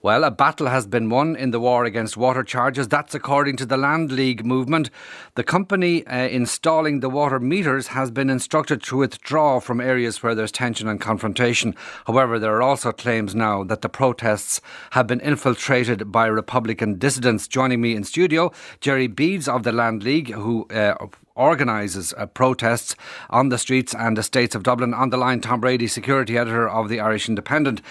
Well, a battle has been won in the war against water charges. That's according to the Land League movement. The company installing the water meters has been instructed to withdraw from areas where there's tension and confrontation. However, there are also claims now that the protests have been infiltrated by Republican dissidents. Joining me in studio, Jerry Beades of the Land League, who organises protests on the streets and estates of Dublin. On the line, Tom Brady, security editor of the Irish Independent.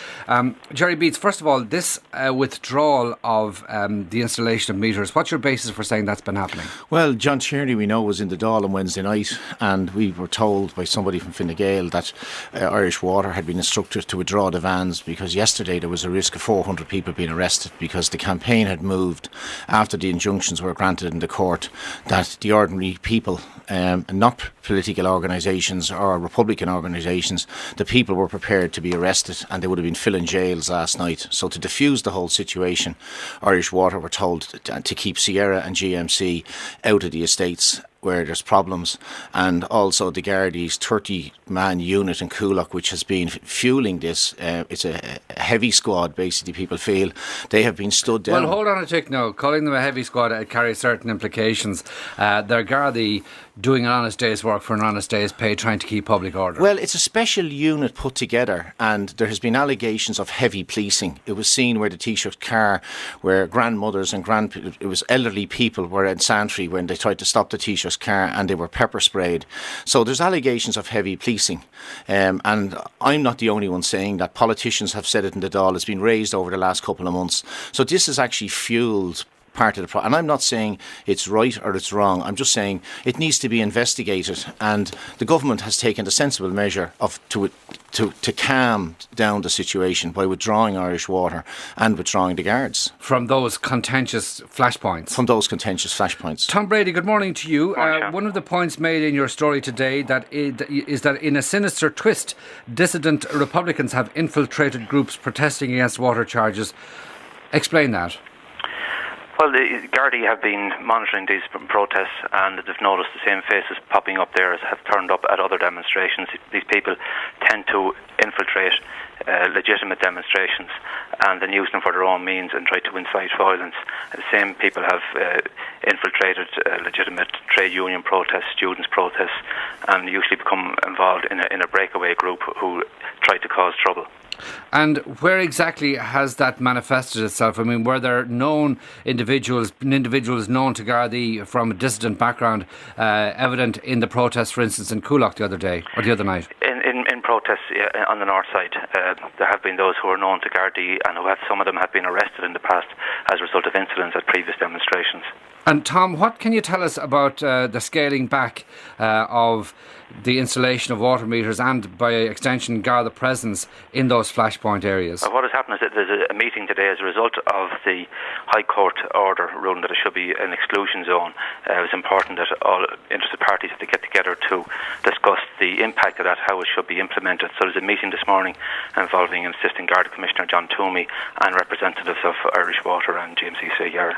Jerry Beades, first of all, this withdrawal of the installation of meters, what's your basis for saying that's been happening? Well, John Tierney, we know, was in the Dáil on Wednesday night, and we were told by somebody from Fine Gael that Irish Water had been instructed to withdraw the vans because yesterday there was a risk of 400 people being arrested because the campaign had moved after the injunctions were granted in the court that the ordinary people, not political organisations or Republican organisations, the people were prepared to be arrested and they would have been filling jails last night. So to diffuse the whole situation, Irish Water were told to keep Sierra and GMC out of the estates where there's problems, and also the Gardaí's 30-man unit in Coolock, which has been fueling this. It's a heavy squad, basically, people feel. They have been stood down. Well, hold on a tick now. Calling them a heavy squad carries certain implications. They're Gardaí doing an honest day's work for an honest day's pay, trying to keep public order. Well, it's a special unit put together, and there has been allegations of heavy policing. It was seen where the Taoiseach's car, where grandmothers and it was elderly people were in Santry when they tried to stop the Taoiseach's car and they were pepper sprayed. So there's allegations of heavy policing, and I'm not the only one saying that. Politicians have said it in the Dáil. It's been raised over the last couple of months. So this has actually fuelled part of the problem. And I'm not saying it's right or it's wrong. I'm just saying it needs to be investigated, and the government has taken the sensible measure to calm down the situation by withdrawing Irish Water and withdrawing the guards from those contentious flashpoints. Tom Brady, good morning to you. One of the points made in your story today is that in a sinister twist, dissident Republicans have infiltrated groups protesting against water charges. Explain that. Well, the Gardaí have been monitoring these protests, and they've noticed the same faces popping up there as have turned up at other demonstrations. These people tend to infiltrate legitimate demonstrations and then use them for their own means and try to incite violence. The same people have infiltrated legitimate trade union protests, students' protests, and usually become involved in a breakaway group who try to cause trouble. And where exactly has that manifested itself? I mean, were there known individuals known to Gardaí from a dissident background evident in the protests, for instance, in Coolock the other day or the other night? In protests on the north side, there have been those who are known to Gardaí and some of them have been arrested in the past as a result of incidents at previous demonstrations. And Tom, what can you tell us about the scaling back of the installation of water meters and, by extension, Garda presence in those flashpoint areas? What has happened is that there's a meeting today as a result of the High Court order ruling that it should be an exclusion zone. It was important that all interested parties have to get together to discuss the impact of that, how it should be implemented. So there's a meeting this morning involving Assistant Garda Commissioner John Toomey and representatives of Irish Water and GMC Sierra.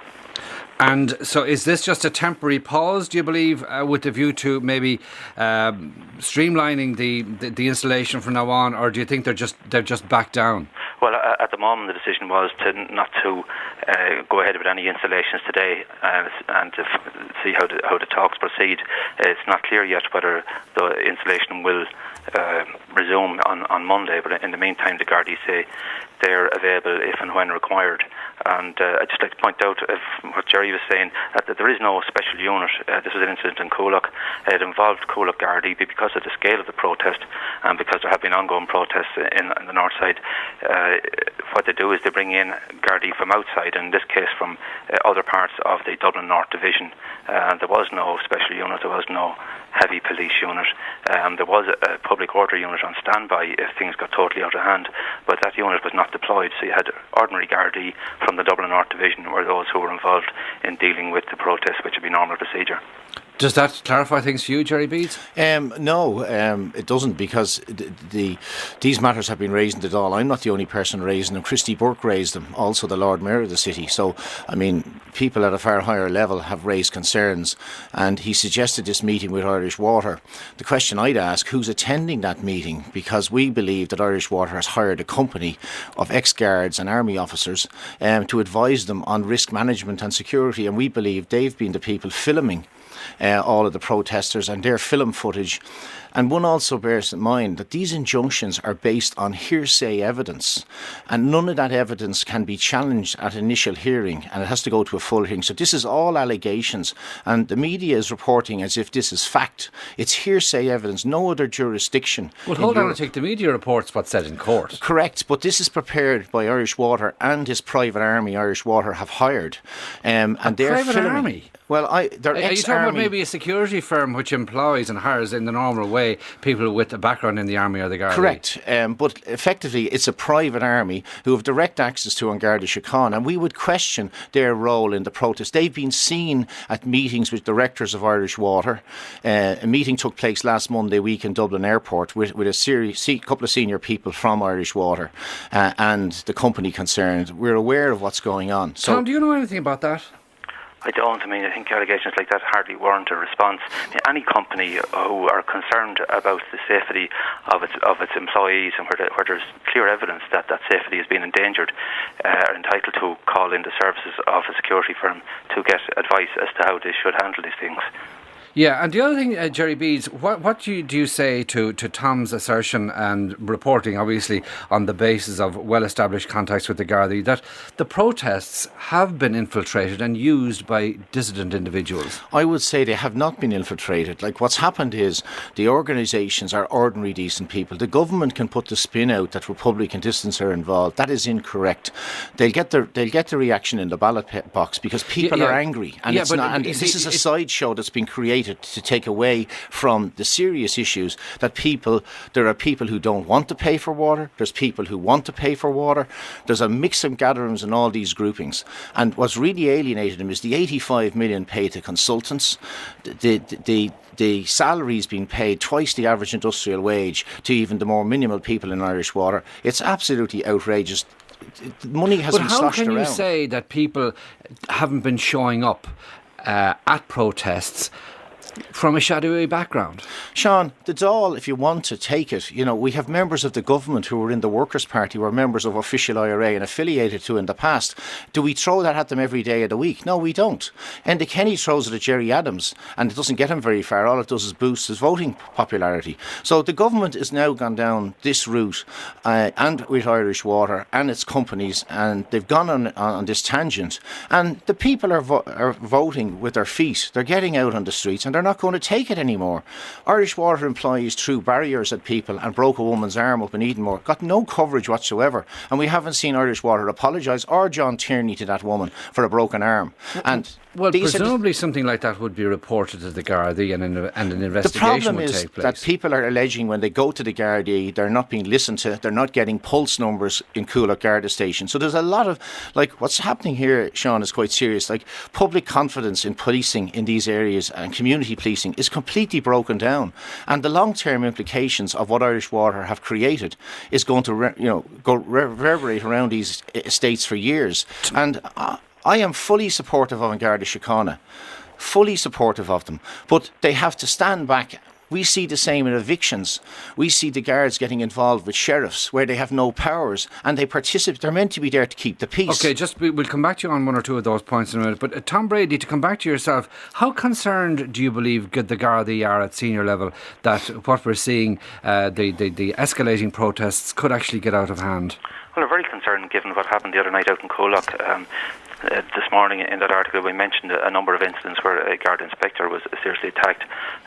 And so is this just a temporary pause, do you believe, with the view to maybe streamlining the installation from now on, or do you think they're just back down? Well, at the moment the decision was not to go ahead with any installations today and to see how the talks proceed. It's not clear yet whether the installation will resume on Monday, but in the meantime the Gardaí say they're available if and when required. And I'd just like to point out what Jerry was saying, that there is no special unit. This was an incident in Coolock. It involved Coolock Gardaí because of the scale of the protest and because there have been ongoing protests in the north side. What they do is they bring in Gardaí from outside, in this case from other parts of the Dublin North Division. There was no special unit, there was no heavy police unit. There was a public order unit on standby if things got totally out of hand, but that unit was not deployed, so you had ordinary Gardaí from the Dublin North Division were those who were involved in dealing with the protests, which would be normal procedure. Does that clarify things for you, Jerry Beades? No, it doesn't, because these matters have been raised in the Dáil. I'm not the only person person raising them. Christy Burke raised them, also the Lord Mayor of the city. So, I mean, people at a far higher level have raised concerns, and he suggested this meeting with Irish Water. The question I'd ask, who's attending that meeting? Because we believe that Irish Water has hired a company of ex-guards and army officers to advise them on risk management and security, and we believe they've been the people filming all of the protesters and their film footage. And one also bears in mind that these injunctions are based on hearsay evidence, and none of that evidence can be challenged at initial hearing, and it has to go to a full hearing. So this is all allegations, and the media is reporting as if this is fact. It's hearsay evidence. No other jurisdiction. Well, hold on a tick. The media reports what's said in court. Correct, but this is prepared by Irish Water and his private army. Irish Water have hired, and they're private filming. Army. Well, they're Are ex-army. you talking about maybe a security firm which employs and hires in the normal way people with a background in the army or the Gardaí? Correct, but effectively it's a private army who have direct access to An Garda Síochána, and we would question their role in the protest. They've been seen at meetings with directors of Irish Water. A meeting took place last Monday week in Dublin Airport with a couple of senior people from Irish Water and the company concerned. We're aware of what's going on. So, Tom, do you know anything about that? I don't. I mean, I think allegations like that hardly warrant a response. I mean, any company who are concerned about the safety of its employees and where there's clear evidence that that safety has been endangered are entitled to call in the services of a security firm to get advice as to how they should handle these things. Yeah, and the other thing, Jerry Beades, what do you say to Tom's assertion and reporting, obviously, on the basis of well-established contacts with the Gardaí, that the protests have been infiltrated and used by dissident individuals? I would say they have not been infiltrated. Like, what's happened is the organisations are ordinary, decent people. The government can put the spin out that Republican dissidents are involved. That is incorrect. They'll get the reaction in the ballot box because people are angry, and it's not. And this is a sideshow that's been created to take away from the serious issues that there are people who don't want to pay for water, there's people who want to pay for water, there's a mix of gatherings in all these groupings, and what's really alienated them is the 85 million paid to consultants, the salaries being paid twice the average industrial wage to even the more minimal people in Irish Water. It's absolutely outrageous. Money has been sloshed around. But how can you say that people haven't been showing up at protests from a shadowy background? Sean, the Dáil, if you want to take it, we have members of the government who were in the Workers' Party, who are members of official IRA and affiliated to in the past. Do we throw that at them every day of the week? No, we don't. Enda Kenny throws it at Jerry Adams, and it doesn't get him very far. All it does is boost his voting popularity. So the government has now gone down this route, and with Irish Water and its companies, and they've gone on this tangent. And the people are voting with their feet. They're getting out on the streets, and they're not going to take it anymore. Irish Water employees threw barriers at people and broke a woman's arm up in Edenmore, got no coverage whatsoever, and we haven't seen Irish Water apologise or John Tierney to that woman for a broken arm. And well, presumably something like that would be reported to the Gardaí and an investigation would take place. The problem is that people are alleging when they go to the Gardaí, they're not being listened to, they're not getting pulse numbers in Coolock Garda Station. So there's a lot of, what's happening here, Sean, is quite serious. Public confidence in policing in these areas and community policing is completely broken down. And the long-term implications of what Irish Water have created is going to reverberate around these estates for years. And I am fully supportive of An Garda Síochána, fully supportive of them, but they have to stand back. We see the same in evictions. We see the guards getting involved with sheriffs where they have no powers and they participate. They're meant to be there to keep the peace. Okay, we'll come back to you on one or two of those points in a minute. But Tom Brady, to come back to yourself, how concerned do you believe the Gardaí are at senior level that what we're seeing, the escalating protests, could actually get out of hand? Well, we're very concerned given what happened the other night out in Coolock. This morning in that article we mentioned a number of incidents where a guard inspector was seriously attacked.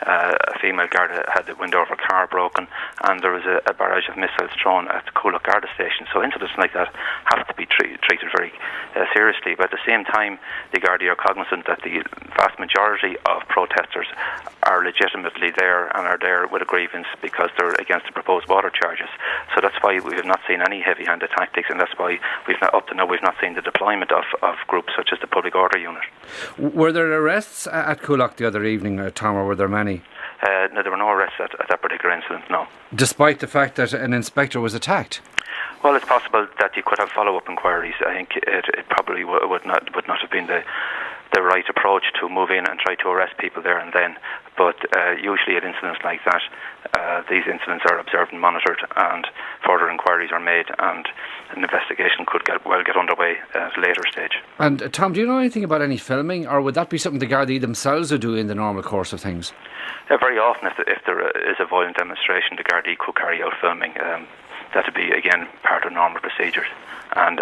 A female guard had the window of her car broken, and there was a barrage of missiles thrown at the Coolock Garda Station. So incidents like that have to be treated very seriously. But at the same time, the Gardaí are cognizant that the vast majority of protesters are legitimately there and are there with a grievance because they're against the proposed water charges. So that's why we have not seen any heavy-handed tactics, and that's why up to now we've not seen the deployment of groups such as the Public Order Unit. Were there arrests at Coolock the other evening, Tom, or were there many? No, there were no arrests at that particular incident, no. Despite the fact that an inspector was attacked? Well, it's possible that you could have follow-up inquiries. I think it probably would not have been the right approach to move in and try to arrest people there and then. But usually at incidents like that, these incidents are observed and monitored, and further inquiries are made, and an investigation could get underway at a later stage. And Tom, do you know anything about any filming, or would that be something the Gardaí themselves would do in the normal course of things? Very often, if there is a violent demonstration, the Gardaí could carry out filming. That would be, again, part of normal procedures. And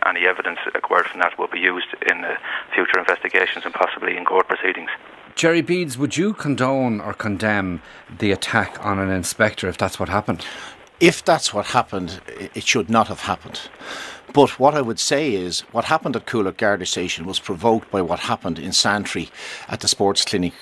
any evidence acquired from that will be used in future investigations and possibly in court proceedings. Jerry Beades, would you condone or condemn the attack on an inspector if that's what happened? If that's what happened, it should not have happened. But what I would say is what happened at Coolock Garda Station was provoked by what happened in Santry at the sports clinic,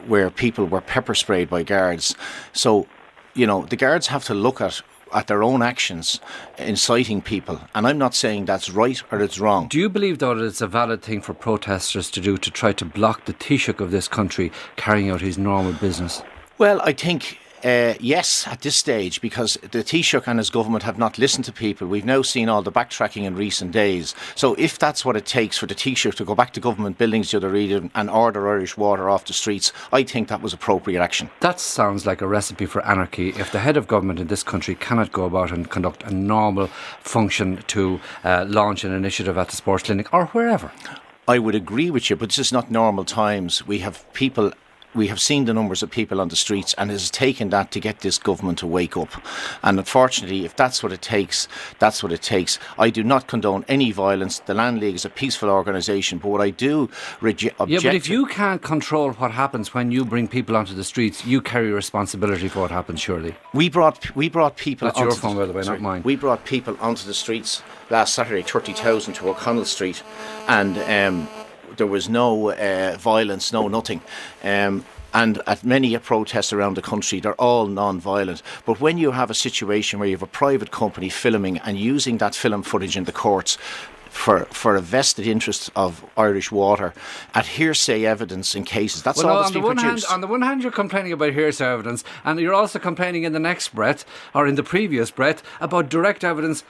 where people were pepper sprayed by guards. So, the guards have to look at their own actions, inciting people. And I'm not saying that's right or it's wrong. Do you believe, though, that it's a valid thing for protesters to do to try to block the Taoiseach of this country carrying out his normal business? Well, I think yes, at this stage, because the Taoiseach and his government have not listened to people. We've now seen all the backtracking in recent days. So if that's what it takes for the Taoiseach to go back to government buildings the other evening and order Irish water off the streets, I think that was appropriate action. That sounds like a recipe for anarchy. If the head of government in this country cannot go about and conduct a normal function to launch an initiative at the sports clinic or wherever. I would agree with you, but this is not normal times. We have seen the numbers of people on the streets, and it has taken that to get this government to wake up. And unfortunately, if that's what it takes, that's what it takes. I do not condone any violence. The Land League is a peaceful organisation, but what I do object. Yeah, but if you can't control what happens when you bring people onto the streets, you carry responsibility for what happens, surely. We brought people. That's your phone, by the way, not mine. We brought people onto the streets last Saturday, 30,000 to O'Connell Street, and there was no violence, no nothing. And at many protests around the country, they're all non-violent. But when you have a situation where you have a private company filming and using that film footage in the courts for a vested interest of Irish water at hearsay evidence in cases, that's all that's been produced. On the one hand, you're complaining about hearsay evidence, and you're also complaining in the next breath, or in the previous breath, about direct evidence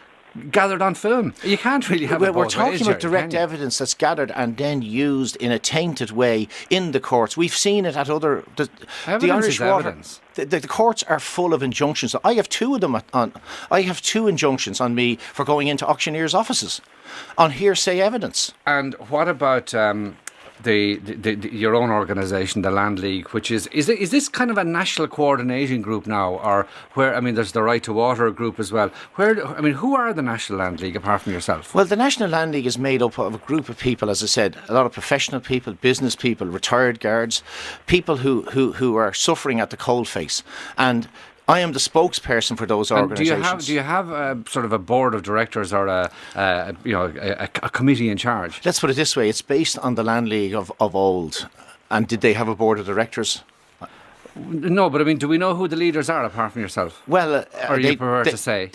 gathered on film. You can't really have it both ways. We're talking about direct evidence that's gathered and then used in a tainted way in the courts. We've seen it at other... The Irish water... The courts are full of injunctions. I have two of them I have two injunctions on me for going into auctioneers' offices on hearsay evidence. And what about... your own organisation, the Land League, which is this kind of a national coordinating group now, or where, there's the Right to Water group as well. Who are the National Land League apart from yourself? Well, the National Land League is made up of a group of people, as I said, a lot of professional people, business people, retired guards, people who are suffering at the coalface. And I am the spokesperson for those organisations. Do you have a sort of a board of directors or a committee in charge? Let's put it this way: it's based on the Land League of old. And did they have a board of directors? No, but do we know who the leaders are apart from yourself? Well, or you prefer to say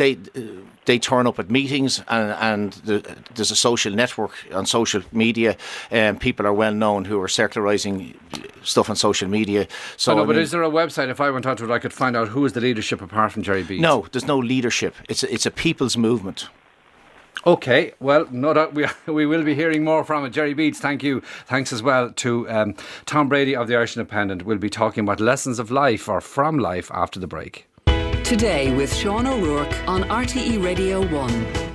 they turn up at meetings, and there's a social network on social media, and people are well known who are circularising stuff on social media. So, but is there a website? If I went onto it, I could find out who is the leadership apart from Jerry Beades? No, there's no leadership. It's a people's movement. OK, well, no doubt we will be hearing more from it. Jerry Beades, thank you. Thanks as well to Tom Brady of the Irish Independent. We'll be talking about lessons of life or from life after the break. Today with Sean O Rourke on RTE Radio 1.